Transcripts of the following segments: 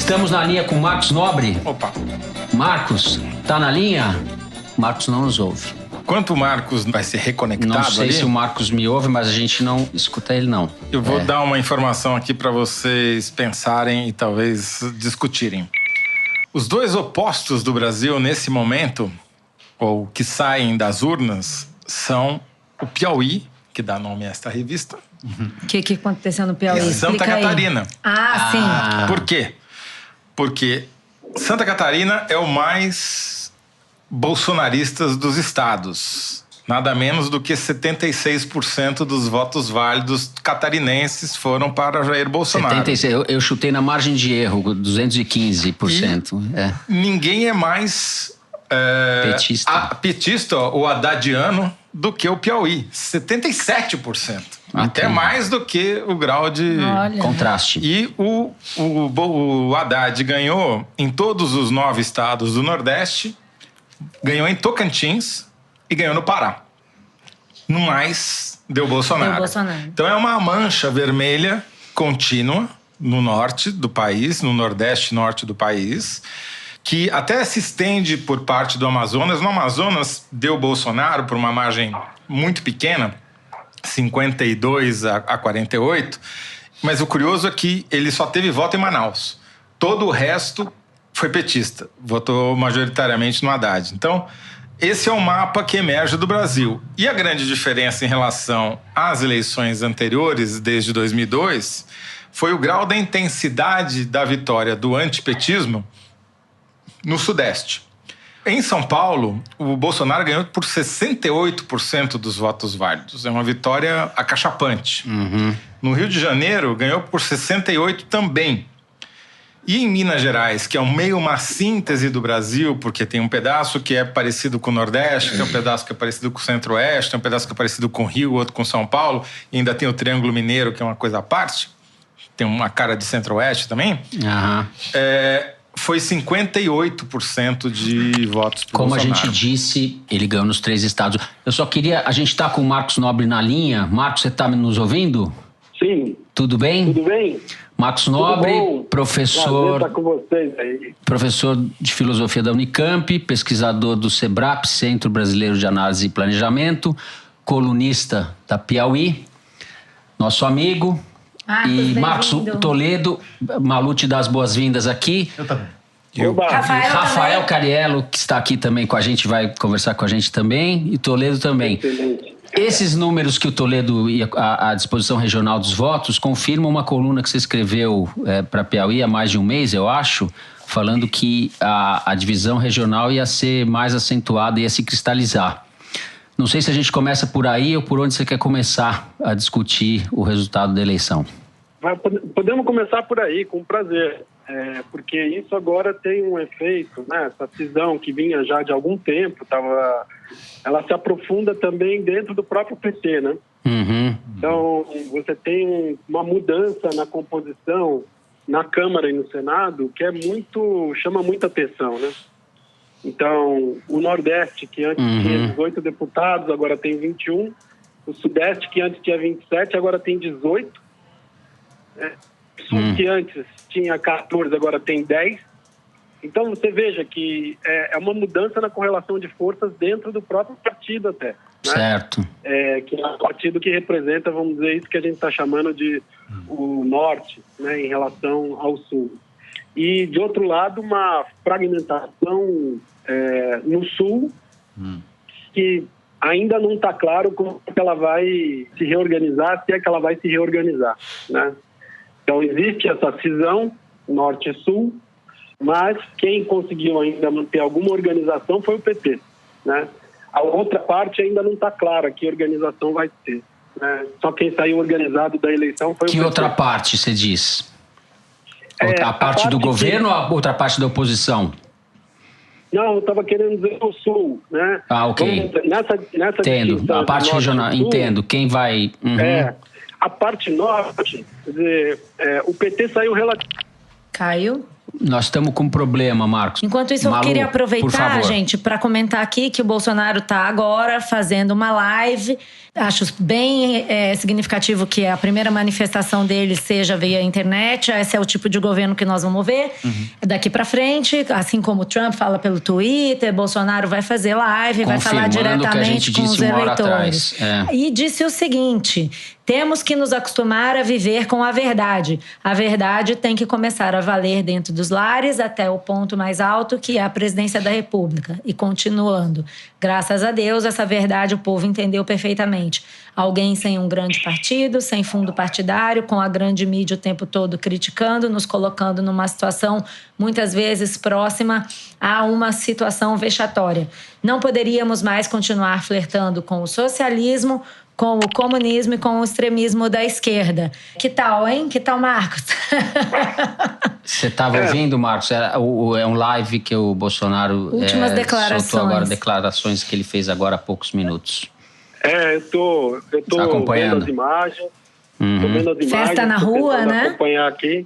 Estamos na linha com o Marcos Nobre. Opa. Marcos, tá na linha? Marcos não nos ouve. Quanto o Marcos vai ser reconectado ali? Não sei se o Marcos me ouve, mas a gente não escuta ele, não. Eu vou dar uma informação aqui para vocês pensarem e talvez discutirem. Os dois opostos do Brasil nesse momento, ou que saem das urnas, são o Piauí, que dá nome a esta revista. O que aconteceu no Piauí? E Santa Catarina. Sim. Por quê? Porque Santa Catarina é o mais bolsonaristas dos estados. Nada menos do que 76% dos votos válidos catarinenses foram para Jair Bolsonaro. 76%. Eu chutei na margem de erro, 215%. Ninguém é mais petista ou haddadiano do que o Piauí. 77%. Até mais do que o grau de contraste. E o Haddad ganhou em todos os 9 estados do Nordeste, ganhou em Tocantins e ganhou no Pará. No mais, deu Bolsonaro. Então é uma mancha vermelha contínua no norte do país, no nordeste e norte do país, que até se estende por parte do Amazonas. No Amazonas, deu Bolsonaro por uma margem muito pequena, 52 a 48, mas o curioso é que ele só teve voto em Manaus. Todo o resto foi petista, votou majoritariamente no Haddad. Então, esse é o mapa que emerge do Brasil. E a grande diferença em relação às eleições anteriores, desde 2002, foi o grau da intensidade da vitória do antipetismo no Sudeste. Em São Paulo, o Bolsonaro ganhou por 68% dos votos válidos. É uma vitória acachapante. No Rio de Janeiro, ganhou por 68% também. E em Minas Gerais, que é meio uma síntese do Brasil, porque tem um pedaço que é parecido com o Nordeste, tem um pedaço que é parecido com o Centro-Oeste, tem um pedaço que é parecido com o Rio, outro com São Paulo, e ainda tem o Triângulo Mineiro, que é uma coisa à parte. Tem uma cara de Centro-Oeste também. Foi 58% de votos pro Como Bolsonaro. a gente disse, ele ganhou nos 3 estados. Eu só queria... A gente tá com o Marcos Nobre na linha. Marcos, você tá nos ouvindo? Sim. Tudo bem? Tudo bem. Marcos Nobre, professor... Prazer estar com vocês aí. Professor de Filosofia da Unicamp, pesquisador do SEBRAP, Centro Brasileiro de Análise e Planejamento, colunista da Piauí, nosso amigo... E Marcos Toledo, Malu te dá as boas-vindas aqui. Eu também. Rafael Cariello, que está aqui também com a gente, vai conversar com a gente também. E Toledo também. Excelente. Esses números que o Toledo e a disposição regional dos votos confirmam uma coluna que você escreveu para Piauí há mais de um mês, eu acho, falando que a divisão regional ia ser mais acentuada, ia se cristalizar. Não sei se a gente começa por aí ou por onde você quer começar a discutir o resultado da eleição. Podemos começar por aí, com prazer. Porque isso agora tem um efeito, né? Essa cisão que vinha já de algum tempo, ela se aprofunda também dentro do próprio PT, né? Então, você tem uma mudança na composição na Câmara e no Senado que chama muita atenção, né? Então, o Nordeste, que antes tinha 18 deputados, agora tem 21. O Sudeste, que antes tinha 27, agora tem 18. O Sul, que antes tinha 14, agora tem 10. Então, você veja que é uma mudança na correlação de forças dentro do próprio partido até. Né? Certo. Que é um partido que representa, vamos dizer, isso que a gente está chamando de o Norte, né, em relação ao Sul. E, de outro lado, uma fragmentação no Sul, que ainda não está claro como é que ela vai se reorganizar, se é que ela vai se reorganizar, né? Então, existe essa cisão Norte e Sul, mas quem conseguiu ainda manter alguma organização foi o PT, né? A outra parte ainda não está clara que organização vai ter, né? Só quem saiu organizado da eleição foi o PT. Que outra parte, você diz? A parte do governo ou a outra parte da oposição? Não, eu estava querendo dizer o Sul, né? Ok. Nessa entendo. A parte regional, entendo. Quem vai... A parte norte, quer dizer, o PT saiu relativamente... Caiu Nós estamos com um problema, Marcos. Enquanto isso, eu queria aproveitar, gente, para comentar aqui que o Bolsonaro está agora fazendo uma live. Acho bem significativo que a primeira manifestação dele seja via internet. Esse é o tipo de governo que nós vamos ver daqui para frente. Assim como o Trump fala pelo Twitter, Bolsonaro vai fazer live, vai falar diretamente com os eleitores. E disse o seguinte: temos que nos acostumar a viver com a verdade. A verdade tem que começar a valer dentro dos lares até o ponto mais alto, que é a presidência da República. E continuando, graças a Deus, essa verdade o povo entendeu perfeitamente. Alguém sem um grande partido, sem fundo partidário, com a grande mídia o tempo todo criticando, nos colocando numa situação muitas vezes próxima a uma situação vexatória. Não poderíamos mais continuar flertando com o socialismo, com o comunismo e com o extremismo da esquerda. Que tal, hein? Que tal, Marcos? Você estava ouvindo, Marcos? É um live que o Bolsonaro Últimas declarações. soltou agora, declarações que ele fez agora há poucos minutos. Eu tô acompanhando vendo as imagens. Tô vendo as imagens. Festa na rua, né? Acompanhar aqui.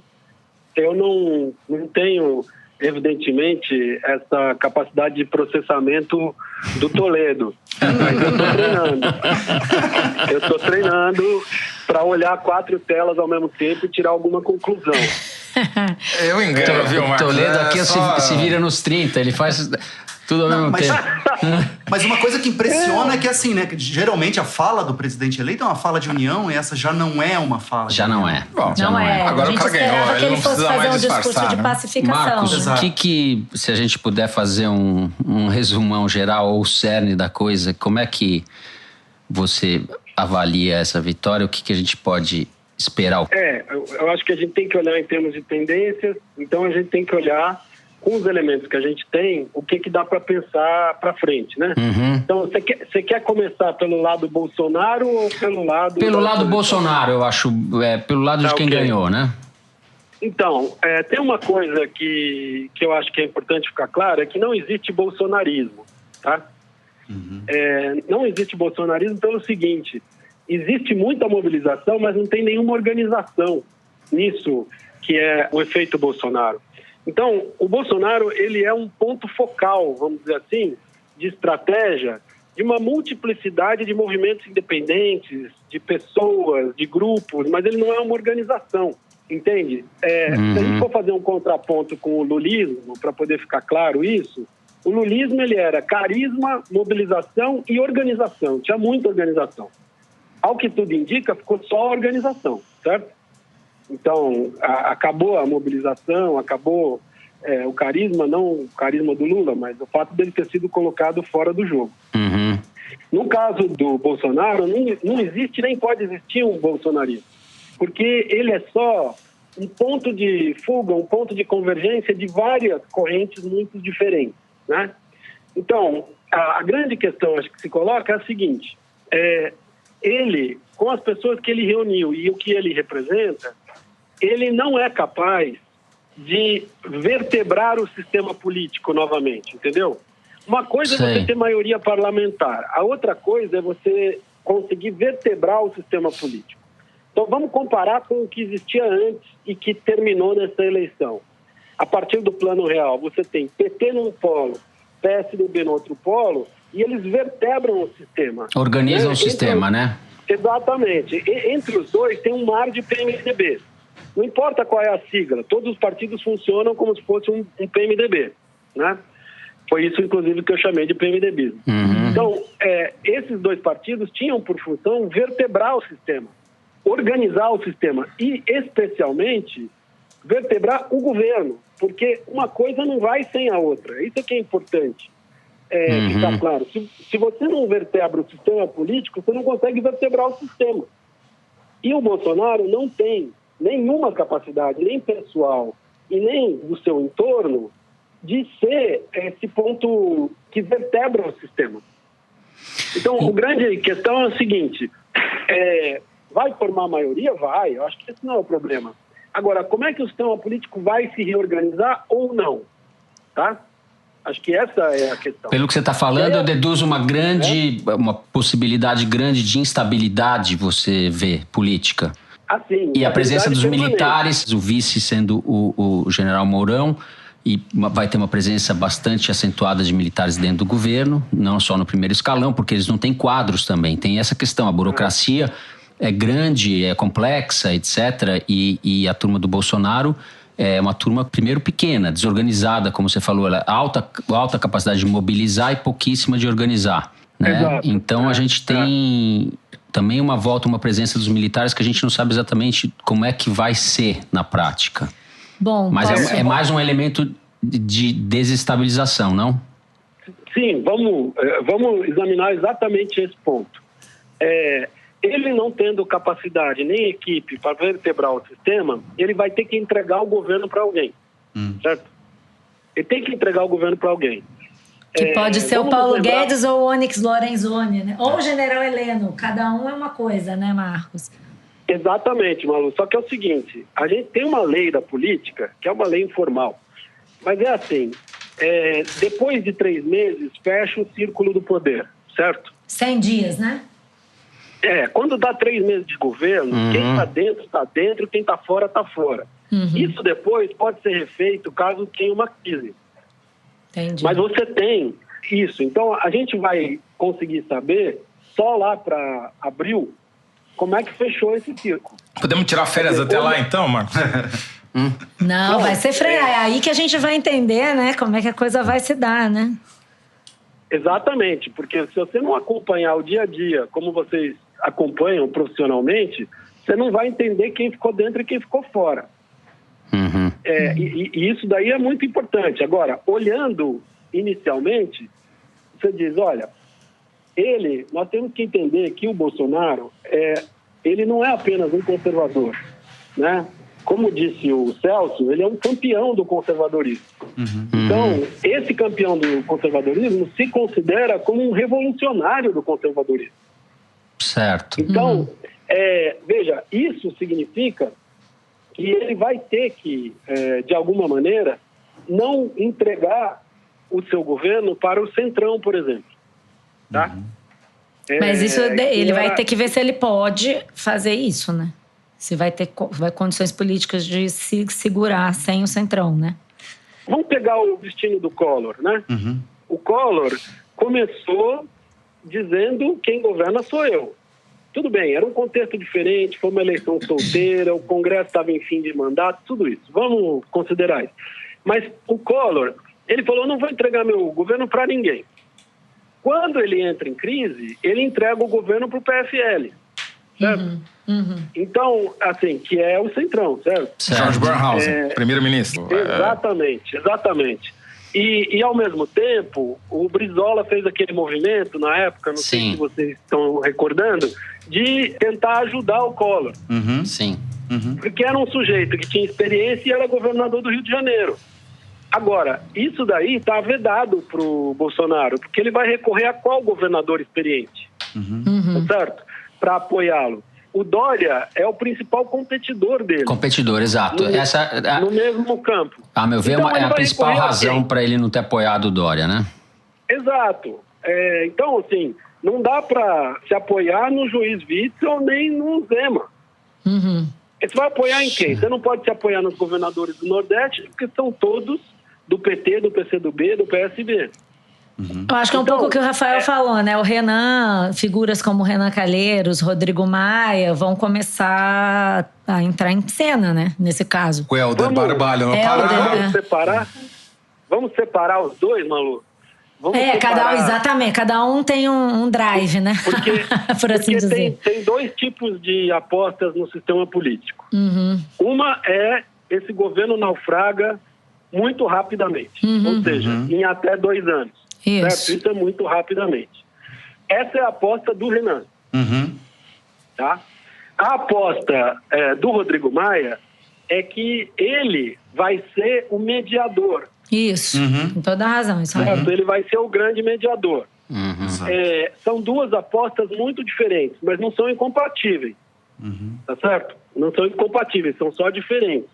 Eu não tenho, evidentemente, essa capacidade de processamento do Toledo. Mas eu tô treinando para olhar 4 telas ao mesmo tempo e tirar alguma conclusão. Eu engano, viu, Marcos? Toledo aqui se vira nos 30, ele faz tudo ao mesmo tempo. Mas uma coisa que impressiona é que, assim, né? Que geralmente a fala do presidente eleito é uma fala de união e essa já não é uma fala. Já não é. Bom, não é. Agora o cara ganhou, que ele não fosse precisa fazer mais um discurso disfarçar, de pacificação. Marcos, né? se a gente puder fazer um resumão geral ou o cerne da coisa, como é que você avalia essa vitória? O que a gente pode esperar? Eu acho que a gente tem que olhar em termos de tendências, então a gente tem que olhar com os elementos que a gente tem, o que dá para pensar para frente, né? Então, você quer começar pelo lado Bolsonaro ou pelo lado... Pelo lado Bolsonaro, eu acho. Pelo lado de quem ganhou, né? Então, tem uma coisa que eu acho que é importante ficar claro, é que não existe bolsonarismo, tá? Não existe bolsonarismo pelo seguinte: existe muita mobilização, mas não tem nenhuma organização nisso, que é o efeito Bolsonaro. Então, o Bolsonaro, ele é um ponto focal, vamos dizer assim, de estratégia, de uma multiplicidade de movimentos independentes, de pessoas, de grupos, mas ele não é uma organização, entende? Se a gente for fazer um contraponto com o lulismo, para poder ficar claro isso, o lulismo, ele era carisma, mobilização e organização, tinha muita organização. Ao que tudo indica, ficou só a organização, certo? Então, acabou a mobilização, acabou o carisma, não o carisma do Lula, mas o fato dele ter sido colocado fora do jogo. No caso do Bolsonaro, não existe nem pode existir um bolsonarismo, porque ele é só um ponto de fuga, um ponto de convergência de várias correntes muito diferentes, né? Então, a grande questão, acho que se coloca é a seguinte: ele, com as pessoas que ele reuniu e o que ele representa, ele não é capaz de vertebrar o sistema político novamente, entendeu? Uma coisa é você ter maioria parlamentar, a outra coisa é você conseguir vertebrar o sistema político. Então vamos comparar com o que existia antes e que terminou nessa eleição. A partir do Plano Real, você tem PT num polo, PSDB no outro polo, e eles vertebram o sistema. Organizam o sistema, né? Exatamente. Entre os dois tem um mar de PMDB. Não importa qual é a sigla, todos os partidos funcionam como se fosse um PMDB, né? Foi isso, inclusive, que eu chamei de PMDBismo. Então, esses dois partidos tinham por função vertebrar o sistema, organizar o sistema e, especialmente, vertebrar o governo, porque uma coisa não vai sem a outra. Isso é que é importante ficar claro. Se você não vertebra o sistema político, você não consegue vertebrar o sistema. E o Bolsonaro não tem nenhuma capacidade, nem pessoal e nem do seu entorno, de ser esse ponto que vertebra o sistema. Então, a grande questão é o seguinte: vai formar maioria? Vai. Eu acho que esse não é o problema. Agora, como é que o sistema político vai se reorganizar ou não? Tá? Acho que essa é a questão. Pelo que você está falando, eu deduzo uma possibilidade grande de instabilidade, você vê, política. Assim, e a presença dos militares, o vice sendo o general Mourão, e vai ter uma presença bastante acentuada de militares dentro do governo, não só no primeiro escalão, porque eles não têm quadros também. Tem essa questão, a burocracia é grande, é complexa, etc. E a turma do Bolsonaro é uma turma, primeiro, pequena, desorganizada, como você falou, ela alta capacidade de mobilizar e pouquíssima de organizar. Né? Exato. Então a gente tem também uma presença dos militares que a gente não sabe exatamente como é que vai ser na prática. Bom, mas é mais um elemento de desestabilização, não? Sim, vamos examinar exatamente esse ponto. Ele não tendo capacidade nem equipe para vertebrar o sistema, ele vai ter que entregar o governo para alguém, certo? Ele tem que entregar o governo para alguém. Que pode ser o Paulo Guedes ou o Onyx Lorenzoni, né? Ou o General Heleno. Cada um é uma coisa, né, Marcos? Exatamente, Malu. Só que é o seguinte, a gente tem uma lei da política, que é uma lei informal. Mas é assim, depois de 3 meses, fecha o círculo do poder, certo? 100 dias, né? Quando dá 3 meses de governo, quem está dentro, quem está fora, está fora. Isso depois pode ser refeito caso tenha uma crise. Entendi. Mas você tem isso. Então, a gente vai conseguir saber só lá para abril como é que fechou esse círculo. Podemos tirar férias até lá, então, Marcos? Não, vai ser freio. É aí que a gente vai entender, né, como é que a coisa vai se dar, né? Exatamente, porque se você não acompanhar o dia a dia, como vocês acompanham profissionalmente, você não vai entender quem ficou dentro e quem ficou fora. E isso daí é muito importante. Agora, olhando inicialmente, você diz, olha, nós temos que entender que o Bolsonaro, ele não é apenas um conservador, né? Como disse o Celso, ele é um campeão do conservadorismo. Então, esse campeão do conservadorismo se considera como um revolucionário do conservadorismo. Certo. Então, veja, isso significa que ele vai ter que, de alguma maneira, não entregar o seu governo para o Centrão, por exemplo. Tá? Mas isso ele vai ter que ver se ele pode fazer isso, né? Se vai ter condições políticas de se segurar sem o Centrão, né? Vamos pegar o destino do Collor, né? O Collor começou dizendo quem governa sou eu. Tudo bem, era um contexto diferente, foi uma eleição solteira, o Congresso estava em fim de mandato, tudo isso. Vamos considerar isso. Mas o Collor, ele falou, não vou entregar meu governo para ninguém. Quando ele entra em crise, ele entrega o governo para o PFL, certo? Então, assim, que é o Centrão, certo? Jorge Bornhausen, primeiro-ministro. Exatamente. E, ao mesmo tempo, o Brizola fez aquele movimento, na época, não sei se vocês estão recordando, de tentar ajudar o Collor. Sim. Porque era um sujeito que tinha experiência e era governador do Rio de Janeiro. Agora, isso daí está vedado para o Bolsonaro, porque ele vai recorrer a qual governador experiente? Certo? Para apoiá-lo. O Dória é o principal competidor dele. Competidor, exato. No mesmo campo. A meu ver, então, é a principal razão para ele não ter apoiado o Dória, né? Exato. Então, assim, não dá para se apoiar no juiz Witzel nem no Zema. Você vai apoiar em quem? Você não pode se apoiar nos governadores do Nordeste, porque são todos do PT, do PCdoB, do PSB. Eu acho que é um pouco o que o Rafael falou, né? O Renan, figuras como o Renan Calheiros, Rodrigo Maia, vão começar a entrar em cena, né? Nesse caso. O Helder Barbalho. Vamos separar os dois, Malu? Exatamente. Cada um tem um drive, né? Por assim dizer. Tem 2 tipos de apostas no sistema político. Uma é esse governo naufraga muito rapidamente. Ou seja, em até 2 anos. Isso é muito rapidamente. Essa é a aposta do Renan. Tá? A aposta do Rodrigo Maia é que ele vai ser o mediador. Isso, com toda a razão. Isso aí. Ele vai ser o grande mediador. São 2 apostas muito diferentes, mas não são incompatíveis. Tá certo? Não são incompatíveis, são só diferentes.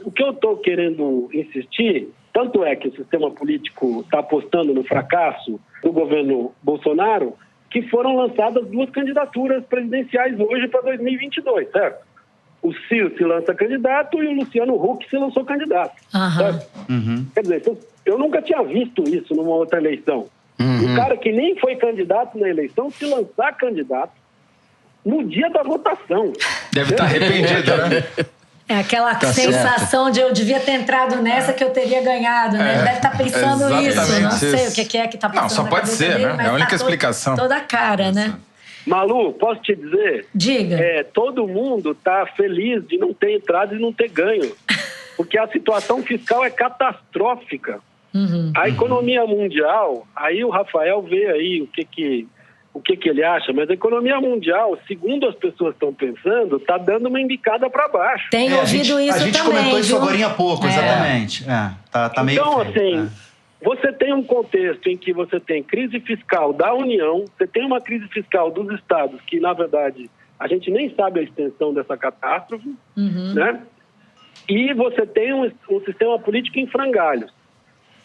O que eu estou querendo insistir, tanto é que o sistema político está apostando no fracasso do governo Bolsonaro, que foram lançadas 2 candidaturas presidenciais hoje para 2022, certo? o Ciro se lança candidato e o Luciano Huck se lançou candidato. Quer dizer, eu nunca tinha visto isso numa outra eleição. Um cara que nem foi candidato na eleição se lançar candidato no dia da votação. Deve estar arrependido, né? É aquela sensação de eu devia ter entrado nessa que eu teria ganhado, né? Deve estar pensando isso. Não sei o que é que está pensando. Não, só pode ser, dele, né? É a única explicação. Toda a cara, né? Malu, posso te dizer? Diga. Todo mundo está feliz de não ter entrado e não ter ganho. Porque a situação fiscal é catastrófica. A economia mundial, aí o Rafael vê aí o que ele acha, mas a economia mundial, segundo as pessoas estão pensando, está dando uma embicada para baixo. Tem ouvido isso também. A gente comentou isso agora há pouco, exatamente. Tá meio então, feio, assim, você tem um contexto em que você tem crise fiscal da União, você tem uma crise fiscal dos estados, que, na verdade, a gente nem sabe a extensão dessa catástrofe, né? E você tem um sistema político em frangalhos.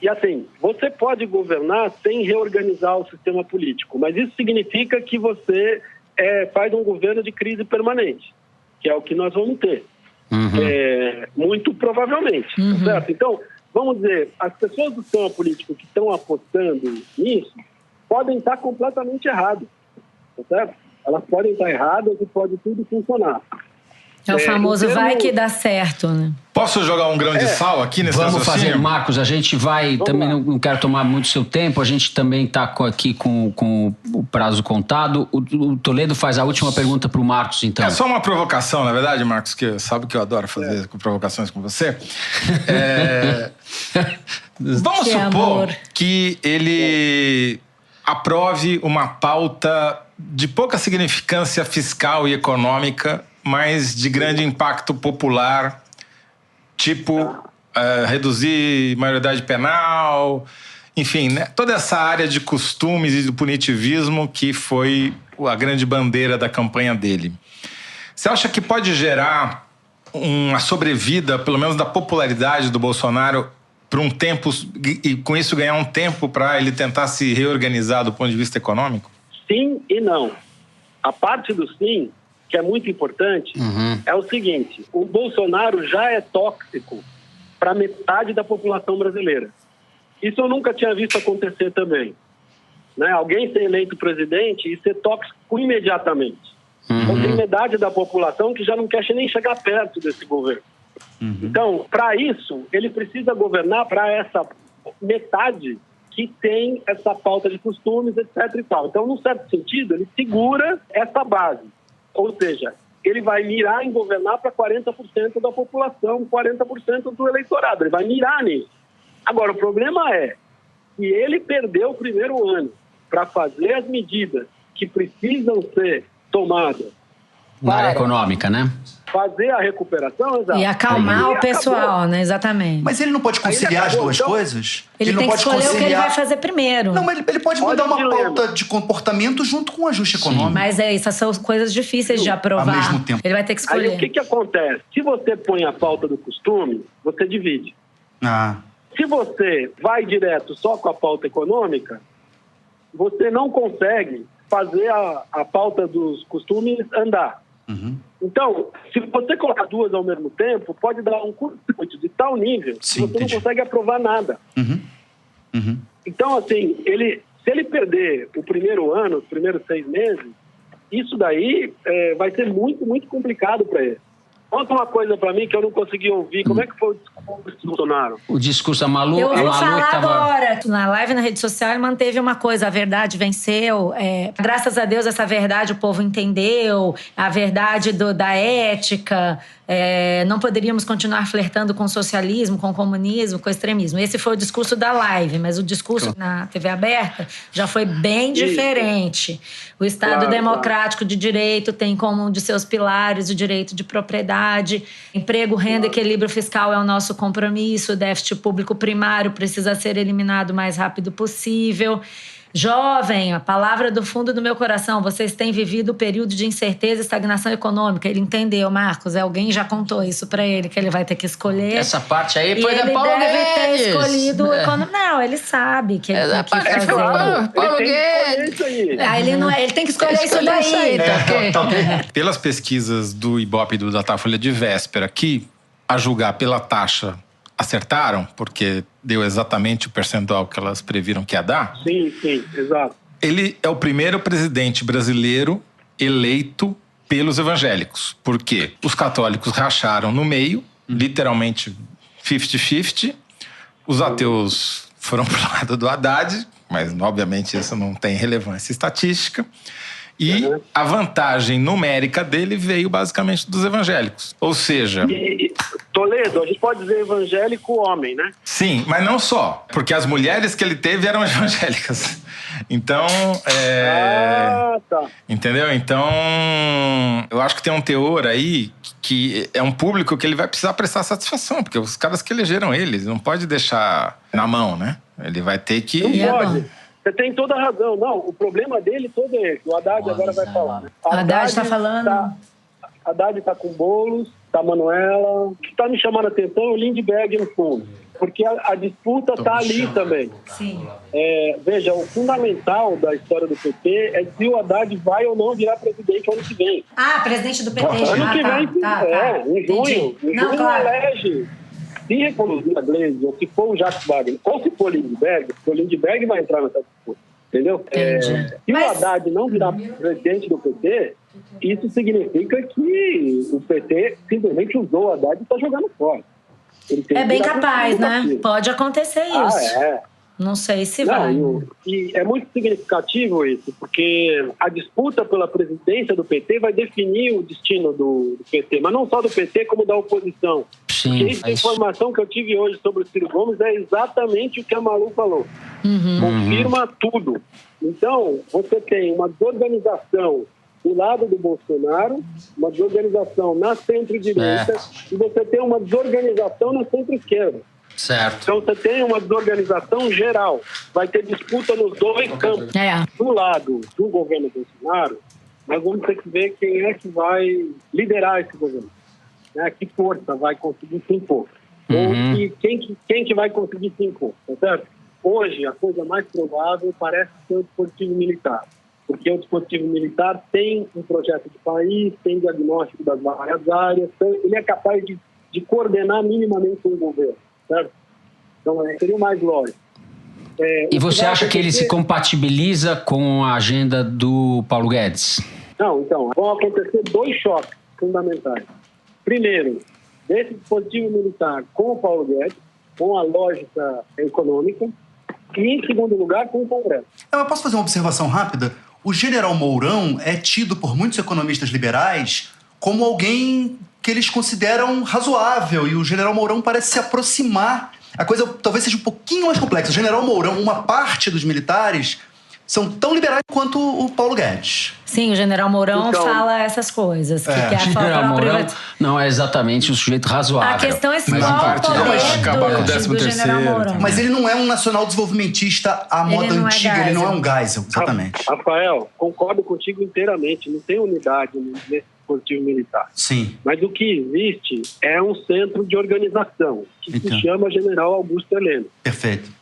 E assim, você pode governar sem reorganizar o sistema político, mas isso significa que você faz um governo de crise permanente, que é o que nós vamos ter, muito provavelmente, certo? Então, vamos dizer, as pessoas do sistema político que estão apostando nisso podem estar completamente erradas, certo? Elas podem estar erradas e pode tudo funcionar. É o famoso vai que dá certo, né? Posso jogar um grão de sal aqui nesse Vamos raciocínio? fazer, Marcos, a gente vai, também não quero tomar muito seu tempo, a gente também está aqui com o prazo contado. O Toledo faz a última pergunta para o Marcos, então. É só uma provocação, na verdade, Marcos, que sabe que eu adoro fazer provocações com você. Vamos supor que ele aprove uma pauta de pouca significância fiscal e econômica, mas de grande impacto popular, tipo reduzir maioridade penal, enfim, né? Toda essa área de costumes e do punitivismo que foi a grande bandeira da campanha dele. Você acha que pode gerar uma sobrevida, pelo menos da popularidade do Bolsonaro, por um tempo, e com isso ganhar um tempo para ele tentar se reorganizar do ponto de vista econômico? Sim e não. A parte do sim, que é muito importante, é o seguinte: o Bolsonaro já é tóxico para metade da população brasileira. Isso eu nunca tinha visto acontecer também. Né? Alguém ser eleito presidente e ser tóxico imediatamente. Então tem metade da população que já não quer nem chegar perto desse governo. Então, para isso, ele precisa governar para essa metade que tem essa pauta de costumes, etc. e tal. Então, num certo sentido, ele segura essa base. Ou seja, ele vai mirar em governar para 40% da população, 40% do eleitorado. Ele vai mirar nisso. Agora, o problema é que ele perdeu o primeiro ano para fazer as medidas que precisam ser tomadas na área econômica, né? Fazer a recuperação, exato. E acalmar o pessoal, né? Exatamente. Mas ele não pode conciliar as duas coisas? Ele não tem pode que escolher conciliar... o que ele vai fazer primeiro. Não, mas ele pode mudar uma pauta de comportamento junto com o ajuste econômico. Mas essas são coisas difíceis de aprovar. Ao mesmo tempo. Ele vai ter que escolher. Aí o que acontece? Se você põe a pauta do costume, você divide. Se você vai direto só com a pauta econômica, você não consegue fazer a pauta dos costumes andar. Então, se você colocar duas ao mesmo tempo, pode dar um curto-circuito de tal nível que você não consegue aprovar nada. Então, assim, se ele perder o primeiro ano, os primeiros 6 meses, isso daí vai ser muito, muito complicado para ele. Conta uma coisa para mim que eu não consegui ouvir. Como é que foi o discurso do Bolsonaro? O discurso da Malu... Eu vou falar agora. Na live, na rede social, ele manteve uma coisa. A verdade venceu. Graças a Deus, essa verdade o povo entendeu. A verdade da ética. Não poderíamos continuar flertando com o socialismo, com o comunismo, com o extremismo. Esse foi o discurso da live. Mas o discurso na TV aberta já foi bem diferente. O Estado democrático de direito tem como um de seus pilares o direito de propriedade. Emprego, renda, equilíbrio fiscal é o nosso compromisso. O déficit público primário precisa ser eliminado o mais rápido possível. Jovem, a palavra do fundo do meu coração, vocês têm vivido o período de incerteza e estagnação econômica. Ele entendeu, Marcos, alguém já contou isso pra ele, que ele vai ter que escolher. Essa parte aí foi da Paulo Guedes. Ele deve ter escolhido o economista. Não, ele sabe que ele tem que fazer. Paulo Guedes. Ele tem que escolher isso daí. Pelas pesquisas do Ibope e do Datafolha de véspera, que, a julgar pela taxa, acertaram, porque deu exatamente o percentual que elas previram que ia dar. Sim, exato. Ele é o primeiro presidente brasileiro eleito pelos evangélicos. Por quê? Os católicos racharam no meio, literalmente 50-50. Os ateus foram pro lado do Haddad, mas obviamente isso não tem relevância estatística. E a vantagem numérica dele veio basicamente dos evangélicos. Ou seja... Toledo, a gente pode dizer evangélico homem, né? Sim, mas não só. Porque as mulheres que ele teve eram evangélicas. Então... tá. Entendeu? Então, eu acho que tem um teor aí que é um público que ele vai precisar prestar satisfação. Porque os caras que elegeram ele, não pode deixar na mão, né? Ele vai ter que... Não pode. Você tem toda a razão. Não, o problema dele todo é esse. O Haddad agora vai falar, né? Haddad está falando... Haddad está com Boulos, está Manuela. O que está me chamando a atenção é o Lindbergh no fundo. Porque a disputa está ali também. Sim. Veja, o fundamental da história do PT é se o Haddad vai ou não virar presidente ano que vem. Presidente do PT. Ano que vem, em junho. Em junho elege. Se reproduzir a Gleisi, ou se for o Jacques Wagner, ou se for o Lindbergh vai entrar nessa disputa. Entendeu? Se o Haddad não virar presidente do PT, isso significa que o PT simplesmente usou o Haddad e está jogando fora. É bem capaz, né? Pode acontecer isso. Não sei se vai. E é muito significativo isso, porque a disputa pela presidência do PT vai definir o destino do PT, mas não só do PT, como da oposição. Sim, porque a informação que eu tive hoje sobre o Ciro Gomes é exatamente o que a Malu falou. Confirma tudo. Então, você tem uma desorganização do lado do Bolsonaro, uma desorganização na centro-direita, e você tem uma desorganização na centro-esquerda. Certo. Então você tem uma desorganização geral. Vai ter disputa nos dois campos. Do lado do governo Bolsonaro, nós vamos ter que ver quem é que vai liderar esse governo. Que força vai conseguir se impor. Ou quem que vai conseguir se impor, tá certo? Hoje, a coisa mais provável parece ser o dispositivo militar. Porque o dispositivo militar tem um projeto de país, tem diagnóstico das várias áreas, então ele é capaz de coordenar minimamente um governo. Certo? Então, seria o mais lógico. E você acha que ele se compatibiliza com a agenda do Paulo Guedes? Não, então, vão acontecer dois choques fundamentais. Primeiro, desse dispositivo militar com o Paulo Guedes, com a lógica econômica, e, em segundo lugar, com o Congresso. Eu posso fazer uma observação rápida? O general Mourão é tido por muitos economistas liberais como alguém que eles consideram razoável, e o general Mourão parece se aproximar. A coisa talvez seja um pouquinho mais complexa. O general Mourão, uma parte dos militares, são tão liberais quanto o Paulo Guedes. Sim, o general Mourão fala essas coisas. Que quer o general Mourão não é exatamente um sujeito razoável. A questão é se qual o poder do general Mourão. Mas ele não é um nacional desenvolvimentista à moda antiga, ele não é um Geisel, exatamente. Rafael, concordo contigo inteiramente. Não tem unidade nesse dispositivo militar. Sim. Mas o que existe é um centro de organização, que se chama General Augusto Heleno. Perfeito.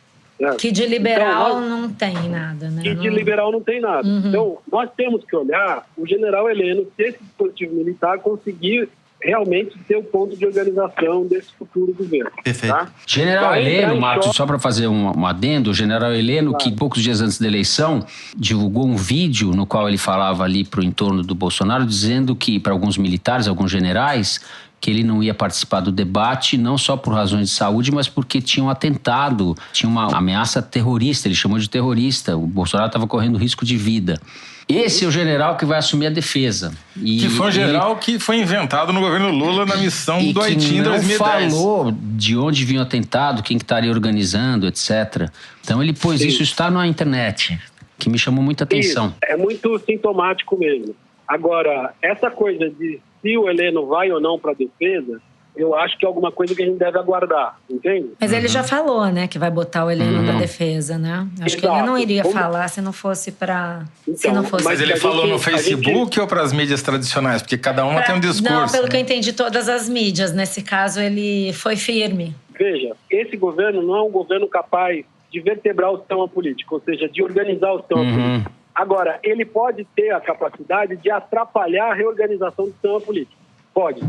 Que de liberal não tem nada, né? Que de liberal não tem nada. Então, nós temos que olhar o general Heleno, se esse dispositivo militar conseguir realmente ser o ponto de organização desse futuro governo. Perfeito. Tá? General Heleno, Marcos, só para fazer um adendo, o general Heleno, que poucos dias antes da eleição, divulgou um vídeo no qual ele falava ali para o entorno do Bolsonaro, dizendo que, para alguns militares, alguns generais, que ele não ia participar do debate, não só por razões de saúde, mas porque tinha um atentado, tinha uma ameaça terrorista, ele chamou de terrorista, o Bolsonaro estava correndo risco de vida. Esse é o general que vai assumir a defesa. Que foi um general que foi inventado no governo Lula na missão do Haiti em 2010. Não falou de onde vinha o atentado, quem que estaria organizando, etc. Então ele pôs isso, está na internet, que me chamou muita atenção. Isso, é muito sintomático mesmo. Agora, essa coisa de se o Heleno vai ou não para a defesa, eu acho que é alguma coisa que a gente deve aguardar, entende? Mas ele já falou, né, que vai botar o Heleno da defesa, né? Acho que ele não iria falar se não fosse para... Então, mas ele falou no Facebook ou para as mídias tradicionais? Porque cada uma tem um discurso. Não, pelo que eu entendi, todas as mídias. Nesse caso, ele foi firme. Veja, esse governo não é um governo capaz de vertebrar o sistema político, ou seja, de organizar o sistema político. Agora, ele pode ter a capacidade de atrapalhar a reorganização do sistema político. Pode.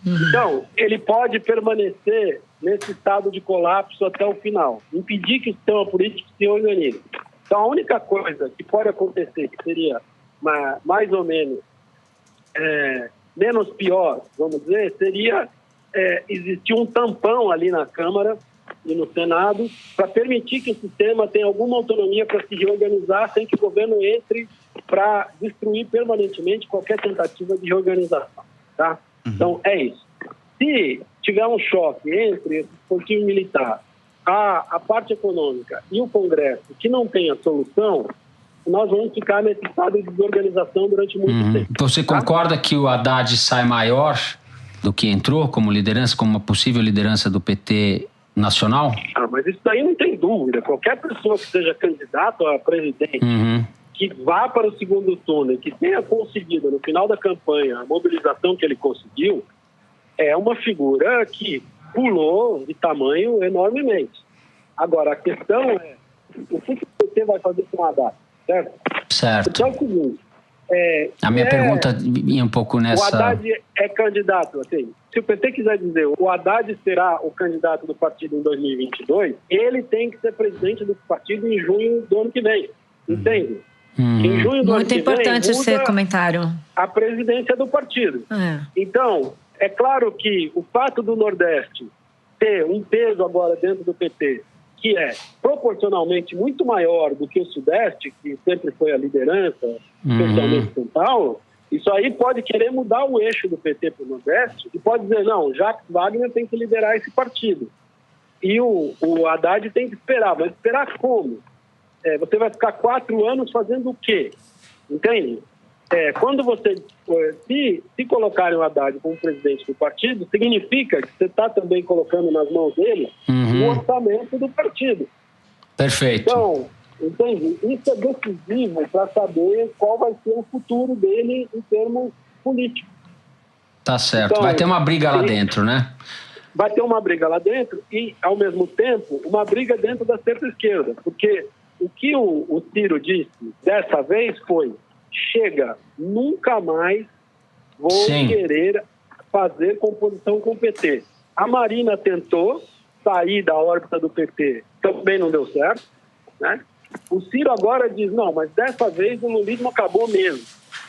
Então, ele pode permanecer nesse estado de colapso até o final, impedir que o sistema político se organize. Então, a única coisa que pode acontecer, que seria mais ou menos menos pior, vamos dizer, seria existir um tampão ali na Câmara e no Senado para permitir que o sistema tenha alguma autonomia para se reorganizar sem que o governo entre para destruir permanentemente qualquer tentativa de reorganização, tá? Então, é isso. Se tiver um choque entre o dispositivo militar, a parte econômica e o Congresso que não tenha solução, nós vamos ficar nesse estado de desorganização durante muito tempo. Você concorda que o Haddad sai maior do que entrou como liderança, como uma possível liderança do PT nacional? Mas isso daí não tem dúvida. Qualquer pessoa que seja candidato a presidente, que vá para o segundo turno e que tenha conseguido, no final da campanha, a mobilização que ele conseguiu, é uma figura que pulou de tamanho enormemente. Agora, a questão é o que o PT vai fazer com o Haddad, certo? Certo. Então é o seguinte... a minha pergunta ia um pouco nessa... O Haddad é candidato, assim, se o PT quiser dizer o Haddad será o candidato do partido em 2022, ele tem que ser presidente do partido em junho do ano que vem, entende? Em junho do ano que vem, muito importante esse comentário. A presidência do partido. Então, é claro que o fato do Nordeste ter um peso agora dentro do PT, que é proporcionalmente muito maior do que o Sudeste, que sempre foi a liderança, especialmente São Paulo, isso aí pode querer mudar o eixo do PT para o Nordeste e pode dizer, não, Jacques Wagner tem que liderar esse partido. E o Haddad tem que esperar, mas esperar como? Você vai ficar 4 anos fazendo o quê? Entende? Quando você... Se colocarem o Haddad como presidente do partido, significa que você está também colocando nas mãos dele o orçamento do partido. Perfeito. Então, entende? Isso é decisivo para saber qual vai ser o futuro dele em termos políticos. Tá certo. Então, vai ter uma briga lá dentro, né? Vai ter uma briga lá dentro e, ao mesmo tempo, uma briga dentro da centro-esquerda. Porque o que o Ciro disse dessa vez foi: chega, nunca mais vou querer fazer composição com o PT. A Marina tentou sair da órbita do PT, também não deu certo, né? O Ciro agora diz, não, mas dessa vez o lulismo acabou mesmo.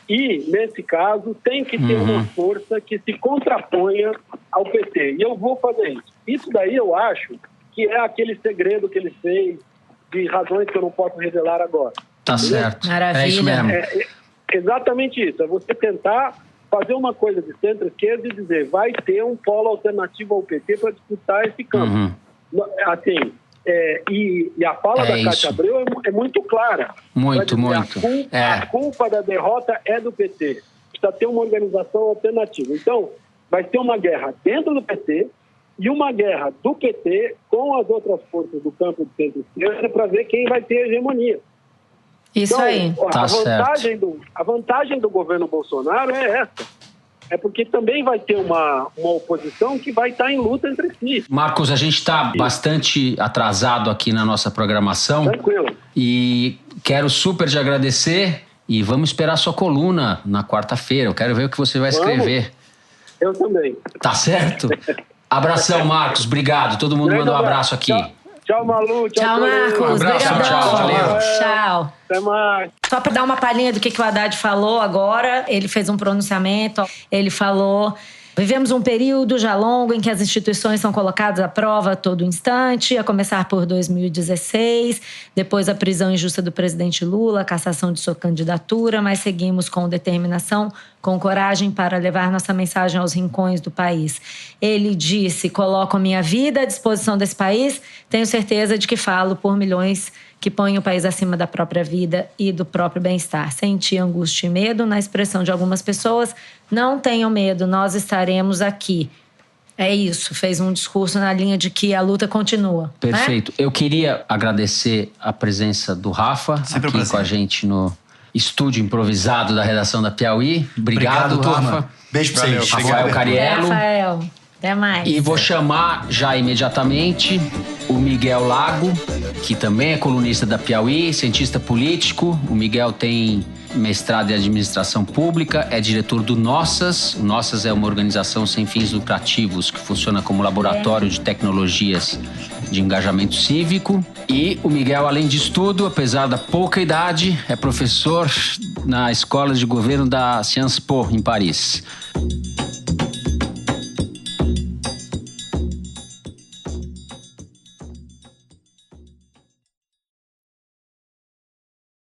E, nesse caso, tem que ter uma força que se contraponha ao PT. E eu vou fazer isso. Isso daí eu acho que é aquele segredo que ele fez, de razões que eu não posso revelar agora. Tá certo. Maravilha. É isso mesmo. Exatamente isso. É você tentar fazer uma coisa de centro-esquerda e dizer, vai ter um polo alternativo ao PT para disputar esse campo. Assim, e a fala da Cátia Abreu é muito clara. Muito. A culpa da derrota é do PT. Precisa ter uma organização alternativa. Então, vai ter uma guerra dentro do PT e uma guerra do PT com as outras forças do campo de centro-esquerda para ver quem vai ter hegemonia. Isso então, aí. A vantagem do governo Bolsonaro é essa. É porque também vai ter uma oposição que vai estar em luta entre si. Marcos, a gente está bastante atrasado aqui na nossa programação. Tranquilo. E quero super te agradecer e vamos esperar a sua coluna na quarta-feira. Eu quero ver o que você vai escrever. Eu também. Tá certo? Abração, Marcos. Obrigado. Todo mundo manda um abraço aqui. Tchau, Malu. Tchau, Marcos. Um abraço. Tchau. Valeu. Tchau. Até mais. Só para dar uma palhinha do que o Haddad falou agora, ele fez um pronunciamento, ele falou: vivemos um período já longo em que as instituições são colocadas à prova a todo instante, a começar por 2016, depois a prisão injusta do presidente Lula, a cassação de sua candidatura, mas seguimos com determinação, com coragem para levar nossa mensagem aos rincões do país. Ele disse: coloco a minha vida à disposição desse país, tenho certeza de que falo por milhões que põem o país acima da própria vida e do próprio bem-estar. Senti angústia e medo na expressão de algumas pessoas. Não tenham medo, nós estaremos aqui. é isso, fez um discurso na linha de que a luta continua. Perfeito. Né? Eu queria agradecer a presença do Rafa aqui com a gente no estúdio improvisado da redação da Piauí. Obrigado Rafa. Turma. Beijo pra vocês. Rafael Cariello. Rafael, até mais. E vou chamar já imediatamente o Miguel Lago, que também é colunista da Piauí, cientista político. O Miguel tem mestrado em administração pública, é diretor do Nossas. O Nossas é uma organização sem fins lucrativos que funciona como laboratório de tecnologias de engajamento cívico. E o Miguel, além disso tudo, apesar da pouca idade, é professor na Escola de Governo da Sciences Po, em Paris.